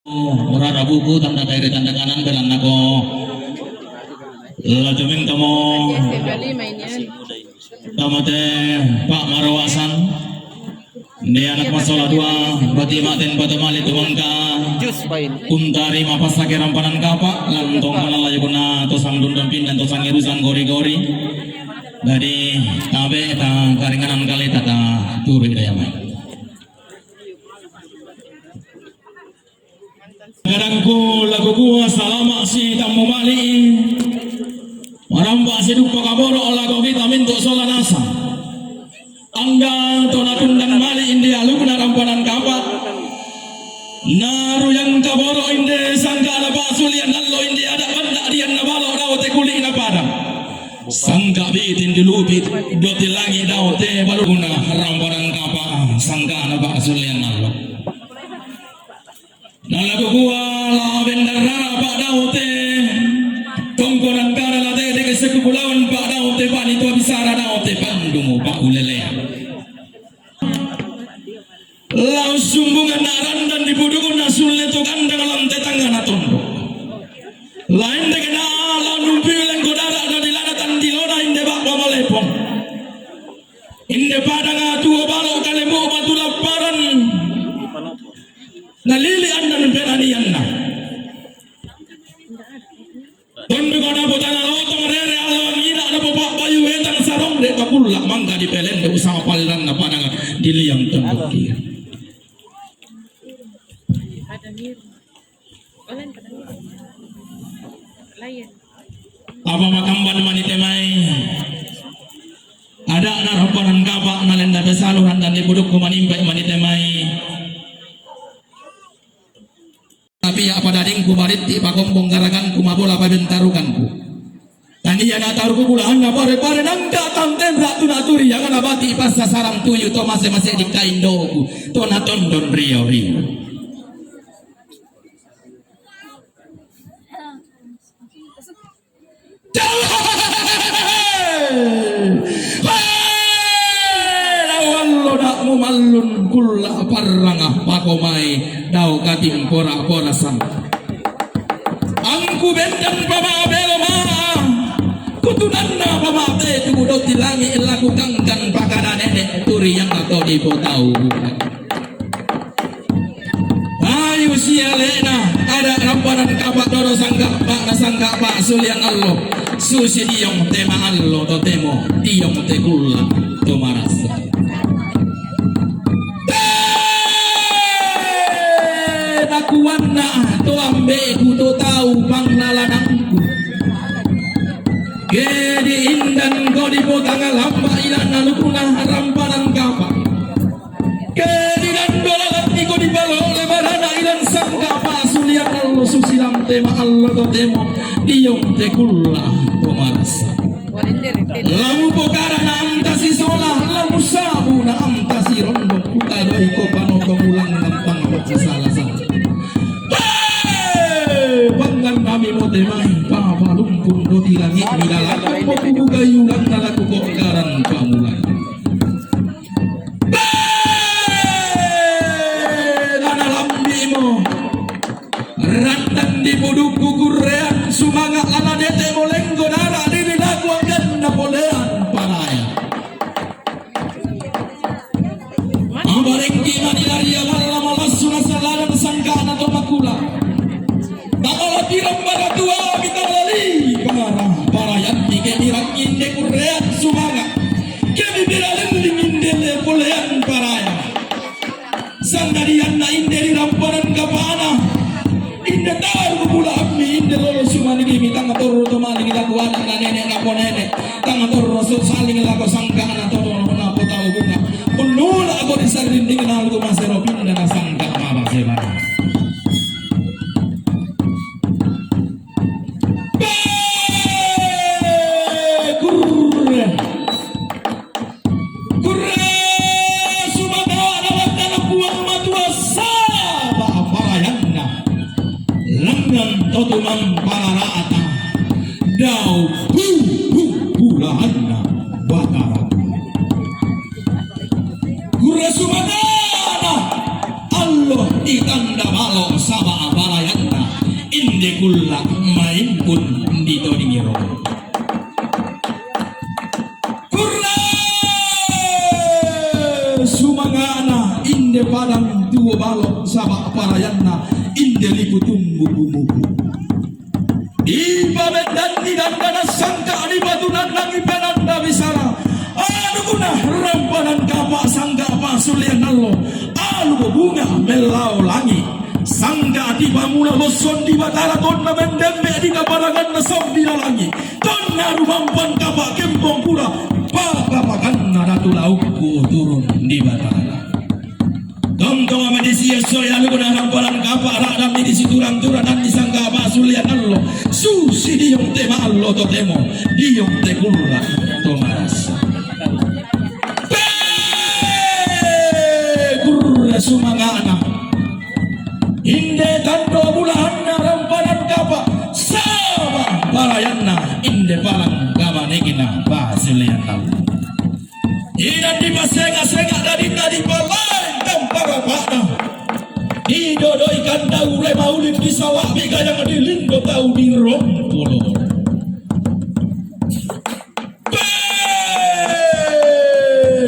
Ora rabuku tanda kiri tanda kanan belan nako. Lajuming tamo. Tamate Pak Marwasan. Dia anak masalah dua, bati maten batu mali tumangka. Kuntari mapasake rampanan kapak, lantong malalayo kuna tosang dundon pindan tosang irusan gori-gori. Dari tabe ta karinganan kali tata turi daya mai. Kadangku lagu gua salama si tamu mali. Maramba si dupa kaboro lagu kita minto solanasa. Anda tonatun dan mali indi alumna rampanan kapat. Naru yang kaboro indi sangka ala basulian allo indi ada banda dian nabalo daw te kuli na padang. Sangka bitin dilupit doti langi daw te baluguna rampanan kapat sangka ala basulian allo. Nalago gua la bendera pak daute tongkonan kara la de ke sekupulauan pak daute pani tua bisara daute pandumu pak ulele lau sumbungan naran dan dibudukun nasulle to kandang alam tetangga tondo lain de kena la numpileng godara dan dilanatan dilona inde bak malepon inde padanga tuo balo kalemo batu laparan nalili anda nbenani yanna tondo kana botana loto marere alawang ina ada bapak bayu etan sarong de kapulla mangga di pelende usama paliran na pananga diliang tondo kia apa makamban manite mai ada na ropanan kapa nalenda besaluran dan dibuduk kumanimpai manite mai. Tapi ya pada dingku barit di pakombong garagan ku mabola pabentarukanku. Tani ya nataruku bulahan na pare-pare nangka tanten ratu naturi yang nabati pas sasaram tuyu to masih di kaindoku to natondon rio. Malun kulla parranga pakomai dau katim pora sam angku bendam pama beloma kutunanna pama te tubudo tilangi laku kangkan pakada nenek turi yang atau dipotau ayu sialena ada rampanan kapak doro sangka pak sulian allo susi diong tema allo to temo diong te kulla to marasa kuwana to ambe ku to tau panglalanangku gedi indan ko di potang lamba ilan nalukuna rampanan kapa gedi dan dolalat iko di balo lebarana ilan sangka pasulian allo susilam tema allo to temo diong te kulla to marasa lamu pokarana amtasi sola lamu sabu na amtasi rondo putado iko panoto mulang nampang salah kami mo temai papalumpun do tilangi midala mo kugayulan nalaku kokaran pamulan dana lambi mo ratan di buduku kurean sumanga lana dete molenggo dara diri laku agan napolean paraya abarengki manilaria malama lasuna salaran sangkana to makula bakal tiram baratua kita lali para yang tiga dirang inde kurean sumanga kami biralen inde le polean paraya sandarian na inde di ramparan kapana inde tar bula abmi inde lolo sumani gimi tanga torro to mali kita kuat na nenek na ponene tanga torro so saling lago sangka na torro na potau bunga punula ako di sarinding na algo masero pinda na sangka mama sebara totumang pararaata daw pulahanna batara gura sumadana Allah ditanda balo sama balayana inde kulla main pun dito dingiro kurna sumangana inde padang dua balo sama balayana inde liputung buku-buku di babet dan di dandana sangka di batunan nangi penanda bisara anu guna rampanan kapak sangka pasulian nalo anu bunga melau langi sangka di bamula loson di batara tonna mendembe di kaparangan nasong di langi tonna rumampan kapak kempong pula papapakan ratu laukku turun di batara tong-tong ama di sia-sia anu guna rampanan kapak radam di siturang-turang dan di sangka pasulian nalo susi diong tema allo to temo diong te kulla to marasa sumangana inde tando bulahana rampanan kapa sama parayanna inde palang gama negina basilian tahu ida di pasenga-senga dari tadi palain tampara pada didodoi kanda ule maulid di sawah biga yang dilindo tahu di rompolo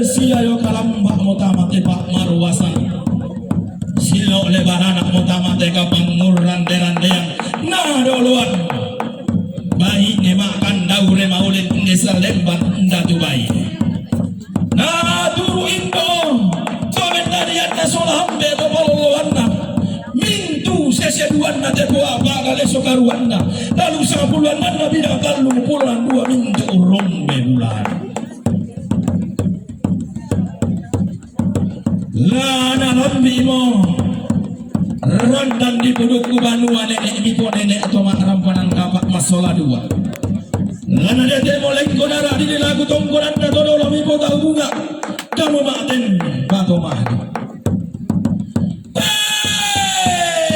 siayo kalambak motama tebak marwasan silo lebaran motama teka panguran derandeang nah doluan bayi nemakan daure maulid desa lembat ndatu bayi nah turu indo komentarian nasolah hambe to pololoanna mintu seseduanna te boa baga leso karuanna lalu sapuluan manna bidang kalung pulan dua mintu rombe bulan lana lambi mo rondan di puduku banua nenek mipo nenek atau rampanan kapak masola dua lana dede moleng konara di lagu tongkoran na todo mipo tahu bunga kamu maten bato madu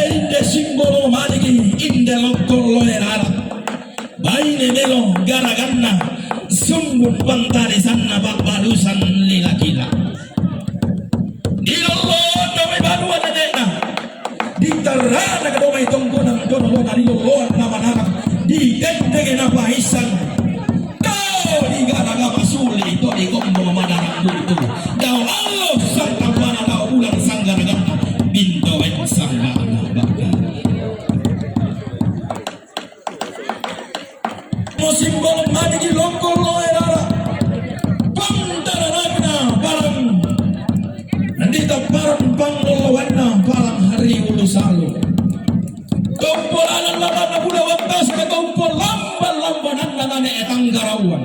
inde simbolo madiki inde lokolo erara baine melo garaganna sumbun pantari sanna babalusan lila-kila ilolon domay banua na dena ditarana ka domay tongkonan dono na ilolon na mananak di dendege na pahisan tao di garaga masuli to di kombo madarak dulu daw Allah sang tampana tao bulan sanggaragan binto ay sanggana bakal mo simbolo manigi longkolo erara pantarana parang nandito parang panglolawana parang hari ulusalo kumpulanan laban na budawantas na kumpul lamban-lambanan na nane etang garawan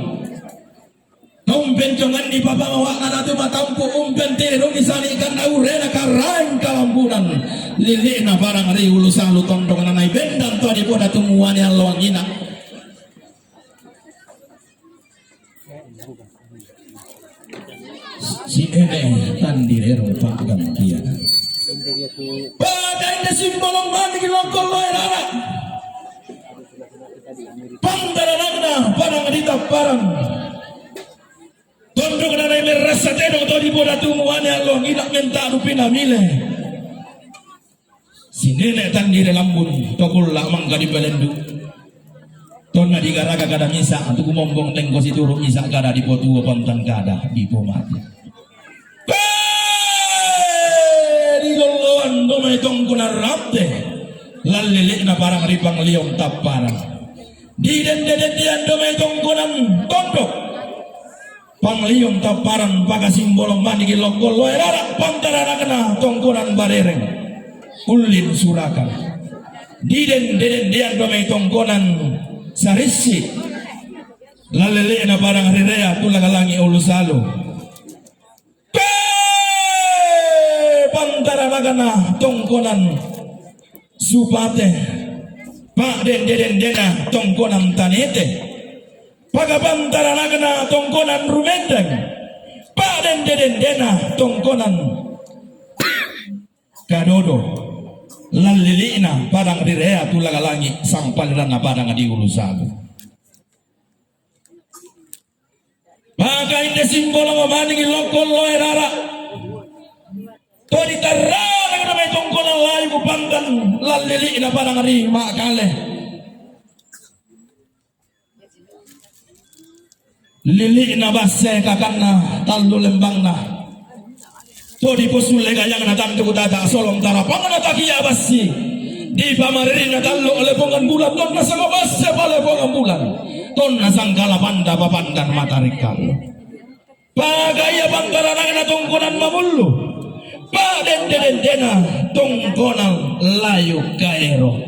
kumpencongan di papangawa na nato matampo kumpentero isanikan na urena karain kalambunan lili na parang hari ulusalo tondong na naibendang to di po na tumuan yang lawang ina si ene tandirero paggantian padang na simbolong manig longkol erara pandarana parang dita parang tondong na nay merasatero to di boda tumuan yang long inak menta pinamile si nene tandire lambun tokul la mangga di belendu ton na di garaga kada misa untuk kumombong tengko si turu misa kada di potu pantan kada di pomati loloan domay tongkunan rapte lalili na parang ripang liong taparang di dende-dendean domay tongkunan tondok pang liong taparang paga simbolong manigi longgol loerara pantarana kena tongkunan barereng ulin surakan di dende-dendean domay tongkunan sarisi lalili na parang rirea tulagalangi ulusalo pantara magana tongkonan supate pak den dena tongkonan tanete pagapantara magana tongkonan rumendeng pak den dena tongkonan kadodo lalilina parang direa tulagalangi sang paliran na parang di ulusalo maka inde simbolo maning lokol loerara To ditarana kada may tungkonan layo ko panggan lalili na parang ari makale. Lili na base kakana talo lembang na. To di posule gayang na tanto ko tata solong tarapang na takiya basi. Di pamaririn na talo oleh pongan bulan ton na sama base pale pongan bulan. Ton na sangkala panda papandan matarikal. Pagaya bangkaranang na tungkonan mamulu. Paden-den-dena tongkonan layu kaero.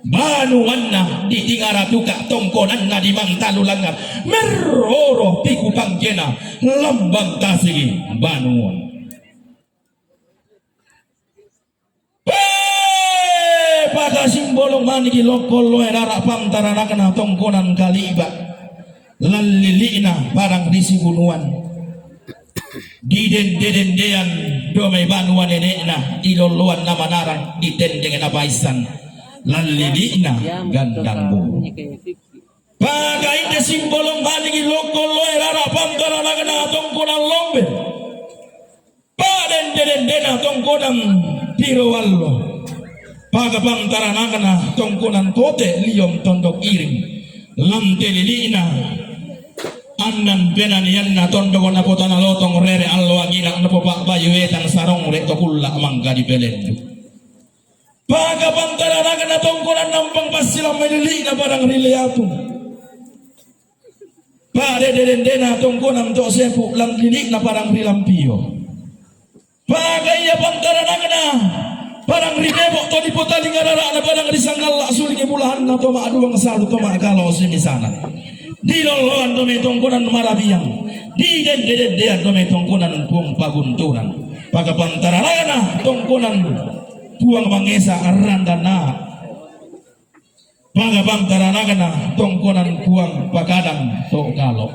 Banuan di tingaratuka tongkonan na di mantalulangan. Meroro piku pangjena lambang tasigi banuan. Pada simbolong manigi lokol loerara pantaranakan na tongkonan kaliba. Lalilina parang disibunuan. Diden-dean domay banuan nenekna iloluan na manarang ditendeng na paisan lalili na gandang mo pagkain na simbolong manigi lokol loerara pantaranakan na tongkonan lombe paden-den na tongkonan pirowallo pagkapantaranakan na tongkonan tote liyong tondok iring lamtelili na annan benan yanna tondo na po na lotong rere allo angina na po pa bayuetan sarong reto kulla mangga di pelendu pagkapantaranakan na tongkonan nampang pasilang malili na parang rileapo padedende na tongkonan to sepu lang lilik na parang rilampio pagkaya pantaranakan na parang rinebo to di po talingarara na parang risanggal suling ibulahan na to maaduang salo to maakala o simisana di loloan to may tongkonan marabiyang di den-den-den to may tongkonan puang pagunturan pagkapantaranakan na tongkonan puang mangesa aranda na pagkapantaranakan na tongkonan puang pakadang to kalo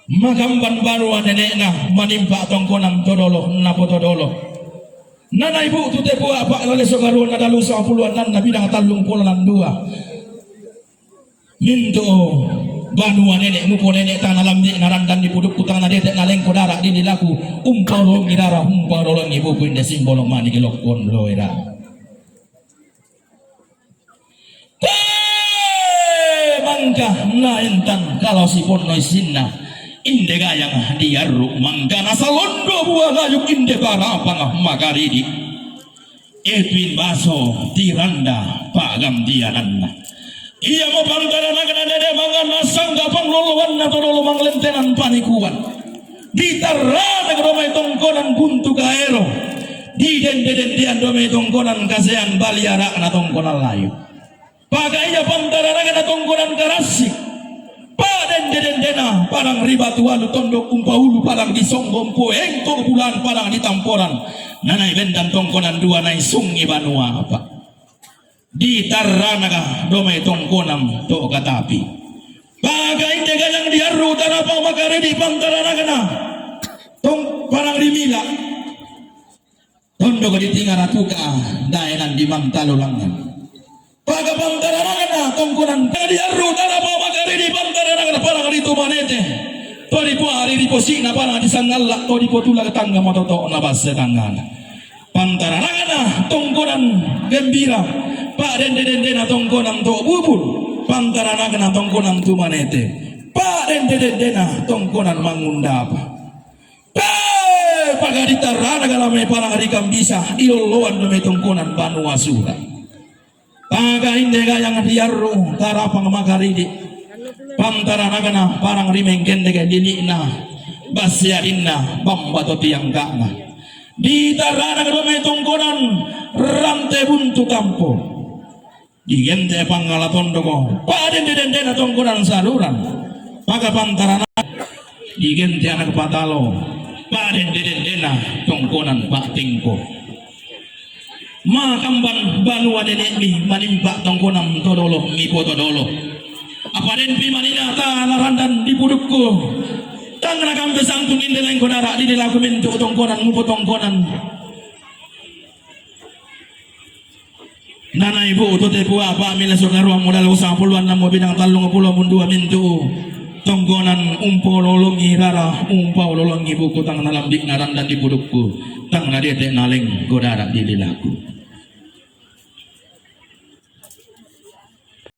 magamban baruan nenek na manimpa tongkonan todolo na po todolo nana ibu tute po apa laleso karuan na dalusa puluhan nan na bilang talung pulan dua minto banuan nenek mupo nenek tanah lamdi narandan di puduk kutang na detek na lengko darak di dilaku umpalong idara umpalong ibu pun de simbolong mani kilokon loera mangga na entan kalau si ponnoy sinna inde gayang diaru mangga nasalondo buah layuk inde barapang makaridi Edwin Baso tiranda pagam diananna iya mo pantaranakan na dede mga nasanggapang luluan na tololo mang lentenan panikuan ditarana domay tongkonan buntu kaero di den-den domay tongkonan kasean baliara na tongkonan layu pagaya pantaranakan na tongkonan karasik paden-den parang ribatuan tondok umpahulu parang disonggom poeng tong bulan parang ditamporan nanay bendan tongkonan dua nay sungi banua apa di taranaga domay tongkonam to katapi bagay tegayang diaru tanapa makare di pantaranaga na tong parang rimila tondo ko ditingaratuka daenan di mantalulangan pagapantaranaga na tongkonan diaru tanapa makare di pantaranaga na parang dito manete to di po ari di posina parang di sangalla to di po tulang tangga matoto na base tanggana pantaranaga na tongkonan gembira Pak den-den na tongkonan to bubul pantaranakan na tongkonan tu manete Pak den-den na tongkonan mangundap pagaditarana galamay parang arikam bisa iloloan do may tongkonan banua sura pagahinde gayang diarro tarapang makaridi pantaranakan na parang rimenggende kay dili na basyarin na bambato tiyang kana ditarana do may tongkonan rante buntu kampo di gente pangalaton doko paden-den na tongkonan saluran pagapantarana di gente anak patalo paden-den na tongkonan patingko makamban banuan nenek mi manimpa tongkonan todolo mi po todolo apa den pi manina ta larandan di pudukku tangra kambe sangtung indeleng kodara di dilaku mintu tongkonan mupo tongkonan nana ibu tote po apa mila sokaruang modal usang puluhan na mo binang talong pulo mundua mintu tonggonan umpo lolongi rara umpa lolongi buku tang nalambik naran dan di budukku tang nadete naleng godara di lilaku